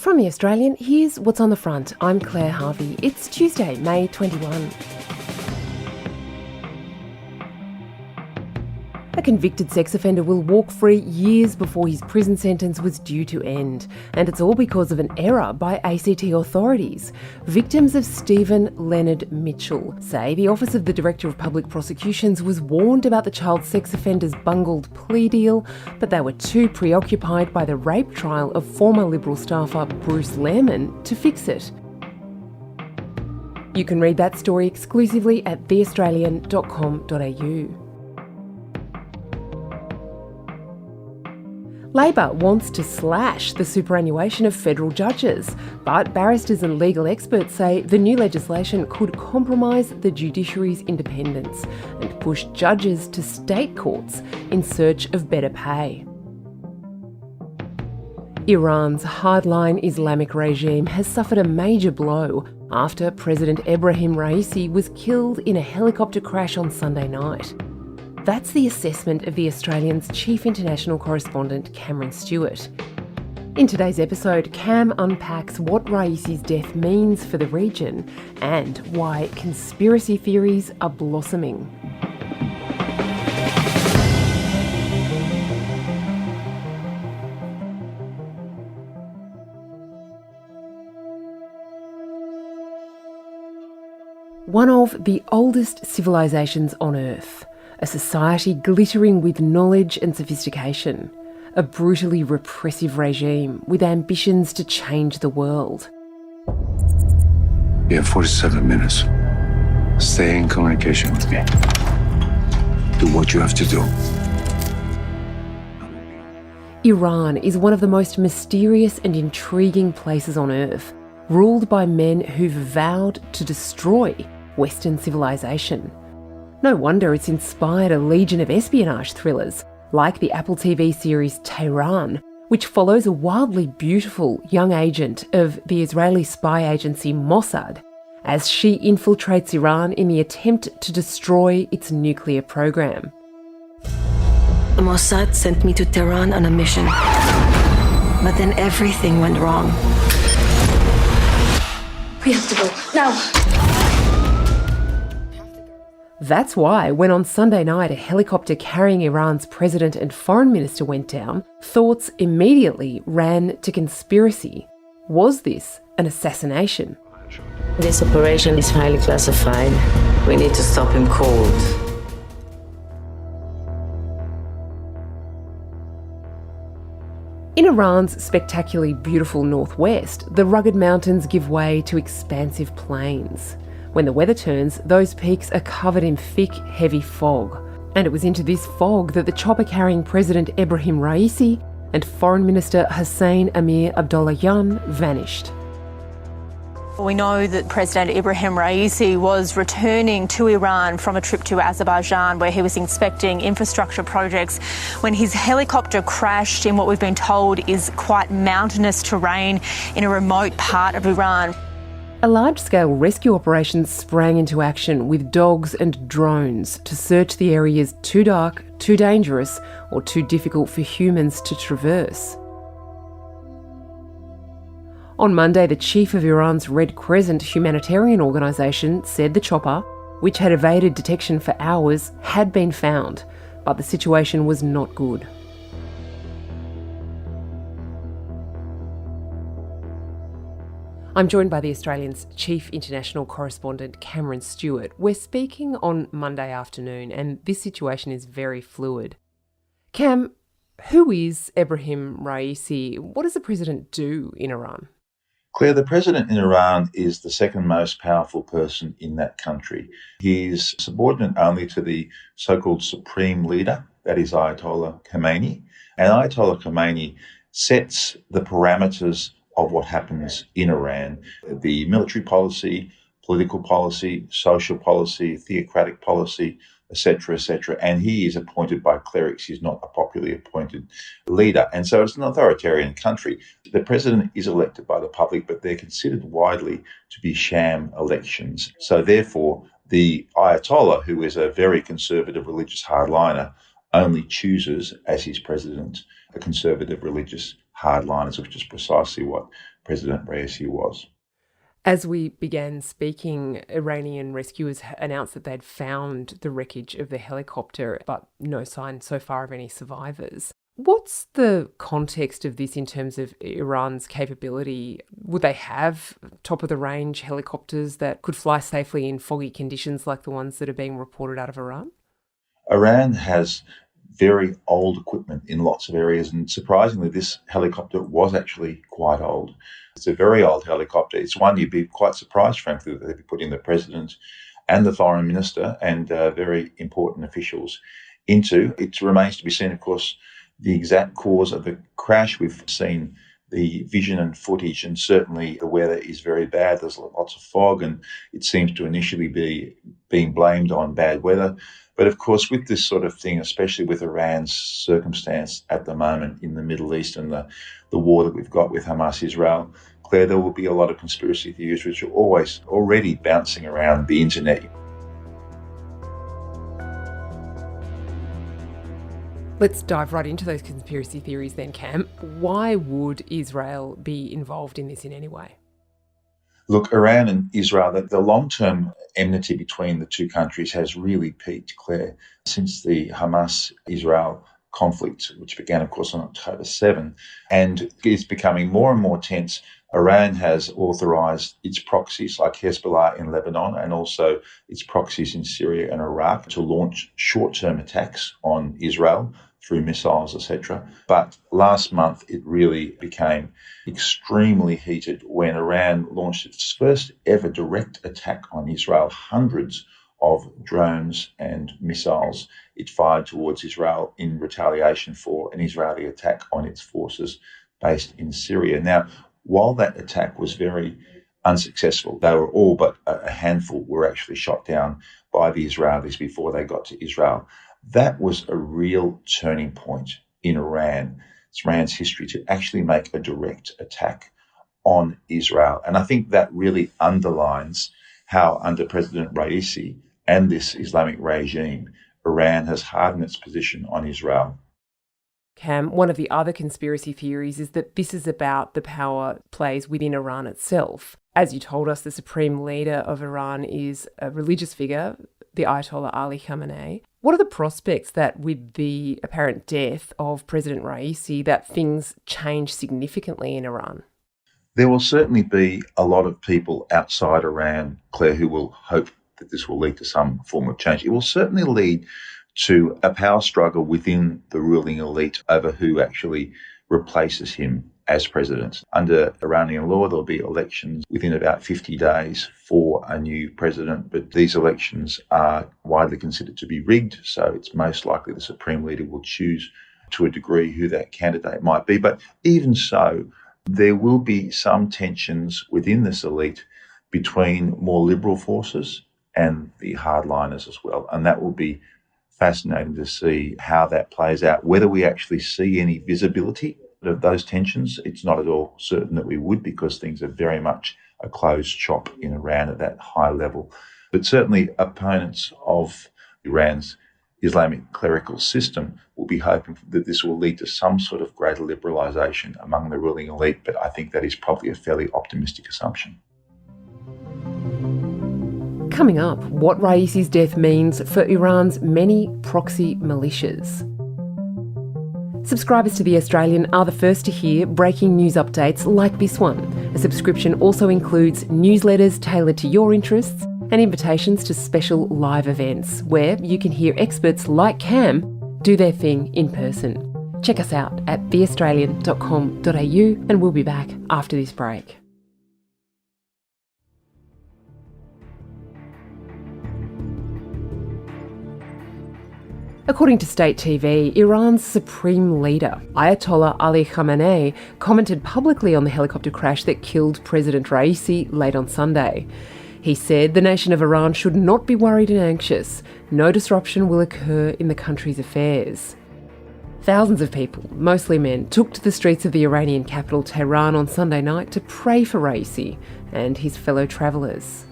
From The Australian, here's what's on the front. I'm Claire Harvey. It's Tuesday, May 21. A convicted sex offender will walk free years before his prison sentence was due to end. And it's all because of an error by ACT authorities. Victims of Stephen Leonard Mitchell say the Office of the Director of Public Prosecutions was warned about the child sex offender's bungled plea deal, but they were too preoccupied by the rape trial of former Liberal staffer Bruce Lehrmann to fix it. You can read that story exclusively at theaustralian.com.au. Labor wants to slash the superannuation of federal judges, but barristers and legal experts say the new legislation could compromise the judiciary's independence and push judges to state courts in search of better pay. Iran's hardline Islamic regime has suffered a major blow after President Ebrahim Raisi was killed in a helicopter crash on Sunday night. That's the assessment of The Australian's chief international correspondent, Cameron Stewart. In today's episode, Cam unpacks what Raisi's death means for the region and why conspiracy theories are blossoming. One of the oldest civilisations on Earth. A society glittering with knowledge and sophistication. A brutally repressive regime with ambitions to change the world. You have 47 minutes. Stay in communication with me. Do what you have to do. Iran is one of the most mysterious and intriguing places on Earth, ruled by men who've vowed to destroy Western civilization. No wonder it's inspired a legion of espionage thrillers, like the Apple TV series Tehran, which follows a wildly beautiful young agent of the Israeli spy agency Mossad, as she infiltrates Iran in the attempt to destroy its nuclear program. Mossad sent me to Tehran on a mission, but then everything went wrong. We have to go, now! That's why, when on Sunday night a helicopter carrying Iran's president and foreign minister went down, thoughts immediately ran to conspiracy. Was this an assassination? This operation is highly classified. We need to stop him cold. In Iran's spectacularly beautiful northwest, the rugged mountains give way to expansive plains. When the weather turns, those peaks are covered in thick, heavy fog. And it was into this fog that the chopper-carrying President Ebrahim Raisi and Foreign Minister Hossein Amir Abdollahian vanished. We know that President Ebrahim Raisi was returning to Iran from a trip to Azerbaijan where he was inspecting infrastructure projects when his helicopter crashed in what we've been told is quite mountainous terrain in a remote part of Iran. A large-scale rescue operation sprang into action with dogs and drones to search the areas too dark, too dangerous, or too difficult for humans to traverse. On Monday, the chief of Iran's Red Crescent humanitarian organisation said the chopper, which had evaded detection for hours, had been found, but the situation was not good. I'm joined by The Australian's chief international correspondent, Cameron Stewart. We're speaking on Monday afternoon, and this situation is very fluid. Cam, who is Ebrahim Raisi? What does the president do in Iran? Claire, the president in Iran is the second most powerful person in that country. He's subordinate only to the so-called supreme leader, that is Ayatollah Khamenei. And Ayatollah Khamenei sets the parameters of what happens in Iran, the military policy, political policy, social policy, theocratic policy, etc., etc. And he is appointed by clerics. He's not a popularly appointed leader. And so it's an authoritarian country. The president is elected by the public, but they're considered widely to be sham elections. So therefore, the Ayatollah, who is a very conservative religious hardliner, only chooses as his president a conservative religious hardliners, which is precisely what President Raisi was. As we began speaking, Iranian rescuers announced that they'd found the wreckage of the helicopter, but no sign so far of any survivors. What's the context of this in terms of Iran's capability? Would they have top-of-the-range helicopters that could fly safely in foggy conditions like the ones that are being reported out of Iran? Iran has very old equipment in lots of areas, and surprisingly, this helicopter was actually quite old. It's a very old helicopter. It's one you'd be quite surprised, frankly, that they'd be putting the president and the foreign minister and very important officials into. It remains to be seen, of course, the exact cause of the crash. We've seen the vision and footage, and certainly the weather is very bad. There's lots of fog, and it seems to initially be being blamed on bad weather. But of course, with this sort of thing, especially with Iran's circumstance at the moment in the Middle East and the war that we've got with Hamas-Israel, Claire, there will be a lot of conspiracy theories which are already bouncing around the internet. Let's dive right into those conspiracy theories then, Cam. Why would Israel be involved in this in any way? Look, Iran and Israel, the long-term enmity between the two countries has really peaked, Claire, since the Hamas-Israel conflict, which began, of course, on October 7, and is becoming more and more tense. Iran has authorized its proxies like Hezbollah in Lebanon and also its proxies in Syria and Iraq to launch short-term attacks on Israel through missiles, etc. But last month, it really became extremely heated when Iran launched its first ever direct attack on Israel. Hundreds of drones and missiles it fired towards Israel in retaliation for an Israeli attack on its forces based in Syria. Now, while that attack was very unsuccessful, they were all but a handful were actually shot down by the Israelis before they got to Israel. That was a real turning point in Iran's history, to actually make a direct attack on Israel. And I think that really underlines how under President Raisi and this Islamic regime, Iran has hardened its position on Israel. Cam, one of the other conspiracy theories is that this is about the power plays within Iran itself. As you told us, the supreme leader of Iran is a religious figure, the Ayatollah Ali Khamenei. What are the prospects that with the apparent death of President Raisi that things change significantly in Iran? There will certainly be a lot of people outside Iran, Claire, who will hope that this will lead to some form of change. It will certainly lead to a power struggle within the ruling elite over who actually replaces him as president. Under Iranian law, there'll be elections within about 50 days for a new president, but these elections are widely considered to be rigged, so it's most likely the supreme leader will choose to a degree who that candidate might be. But even so, there will be some tensions within this elite between more liberal forces and the hardliners as well, and that will be fascinating to see how that plays out. Whether we actually see any visibility of those tensions, it's not at all certain that we would, because things are very much a closed shop in Iran at that high level. But certainly opponents of Iran's Islamic clerical system will be hoping that this will lead to some sort of greater liberalisation among the ruling elite, but I think that is probably a fairly optimistic assumption. Coming up, what Raisi's death means for Iran's many proxy militias. Subscribers to The Australian are the first to hear breaking news updates like this one. A subscription also includes newsletters tailored to your interests and invitations to special live events where you can hear experts like Cam do their thing in person. Check us out at theaustralian.com.au and we'll be back after this break. According to state TV, Iran's supreme leader, Ayatollah Ali Khamenei, commented publicly on the helicopter crash that killed President Raisi late on Sunday. He said the nation of Iran should not be worried and anxious. No disruption will occur in the country's affairs. Thousands of people, mostly men, took to the streets of the Iranian capital, Tehran, on Sunday night to pray for Raisi and his fellow travellers.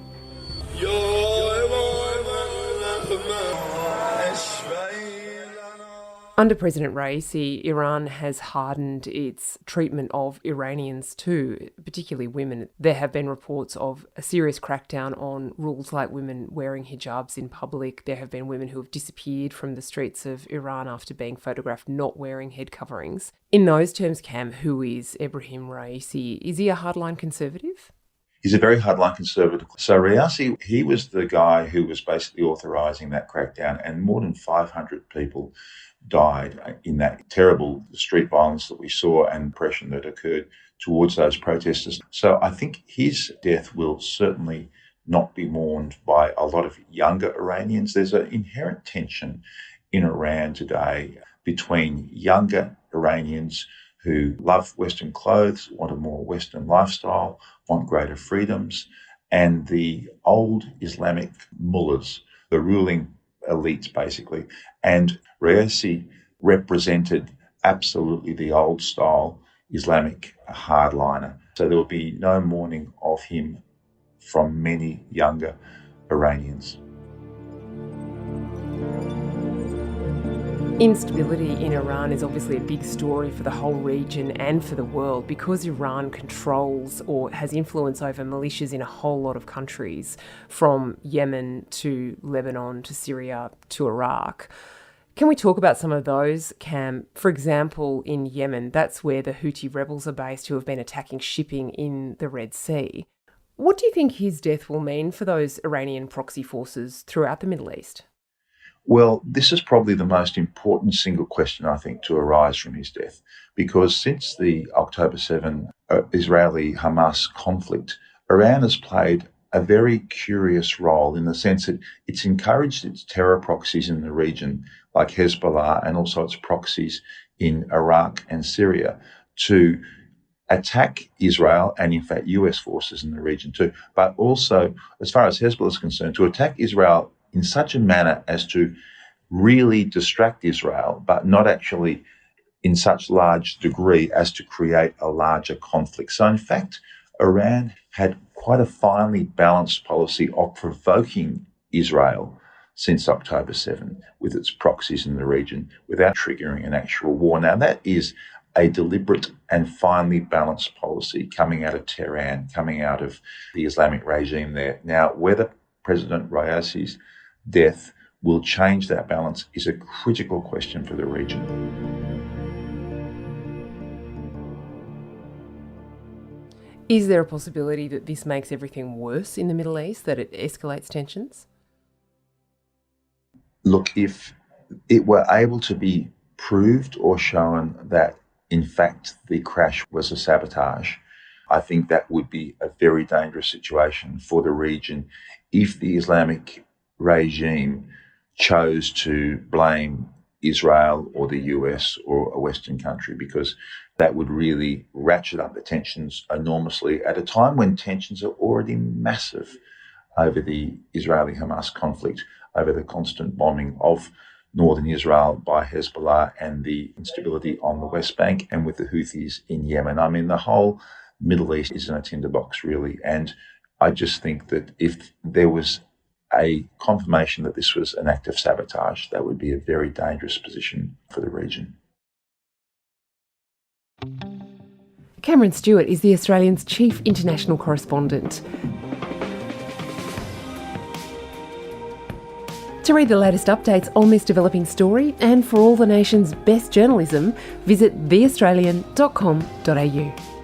Under President Raisi, Iran has hardened its treatment of Iranians too, particularly women. There have been reports of a serious crackdown on rules like women wearing hijabs in public. There have been women who have disappeared from the streets of Iran after being photographed not wearing head coverings. In those terms, Cam, who is Ebrahim Raisi? Is he a hardline conservative? He's a very hardline conservative. So Raisi, he was the guy who was basically authorising that crackdown, and more than 500 people died in that terrible street violence that we saw and repression that occurred towards those protesters. So I think his death will certainly not be mourned by a lot of younger Iranians. There's an inherent tension in Iran today between younger Iranians who love Western clothes, want a more Western lifestyle, want greater freedoms, and the old Islamic mullahs, the ruling elites basically. And Raisi represented absolutely the old style Islamic hardliner. So there will be no mourning of him from many younger Iranians. Instability in Iran is obviously a big story for the whole region and for the world because Iran controls or has influence over militias in a whole lot of countries, from Yemen to Lebanon to Syria to Iraq. Can we talk about some of those, Cam? For example, in Yemen, that's where the Houthi rebels are based who have been attacking shipping in the Red Sea. What do you think his death will mean for those Iranian proxy forces throughout the Middle East? Well, this is probably the most important single question, I think, to arise from his death, because since the October 7 Israeli-Hamas conflict, Iran has played a very curious role in the sense that it's encouraged its terror proxies in the region, like Hezbollah, and also its proxies in Iraq and Syria, to attack Israel and, in fact, US forces in the region too, but also, as far as Hezbollah is concerned, to attack Israel in such a manner as to really distract Israel, but not actually in such large degree as to create a larger conflict. So in fact, Iran had quite a finely balanced policy of provoking Israel since October 7 with its proxies in the region without triggering an actual war. Now that is a deliberate and finely balanced policy coming out of Tehran, coming out of the Islamic regime there. Now, whether President Raisi's death will change that balance is a critical question for the region. Is there a possibility that this makes everything worse in the Middle East, that it escalates tensions? Look, if it were able to be proved or shown that, in fact, the crash was a sabotage, I think that would be a very dangerous situation for the region if the Islamic regime chose to blame Israel or the US or a Western country, because that would really ratchet up the tensions enormously at a time when tensions are already massive over the Israeli-Hamas conflict, over the constant bombing of northern Israel by Hezbollah and the instability on the West Bank and with the Houthis in Yemen. I mean, the whole Middle East is in a tinderbox, really. And I just think that if there was a confirmation that this was an act of sabotage, that would be a very dangerous position for the region. Cameron Stewart is the Australian's chief international correspondent. To read the latest updates on this developing story and for all the nation's best journalism, visit theaustralian.com.au.